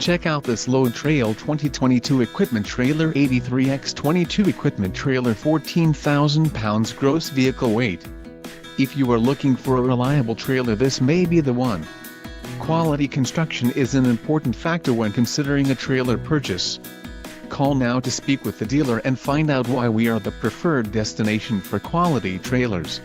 Check out this load Traile 2022 equipment trailer 83x22 equipment trailer 14,000 pounds gross vehicle weight. If you are looking for a reliable trailer, this may be the one. Quality construction is an important factor when considering a trailer purchase. Call now to speak with the dealer and find out why we are the preferred destination for quality trailers.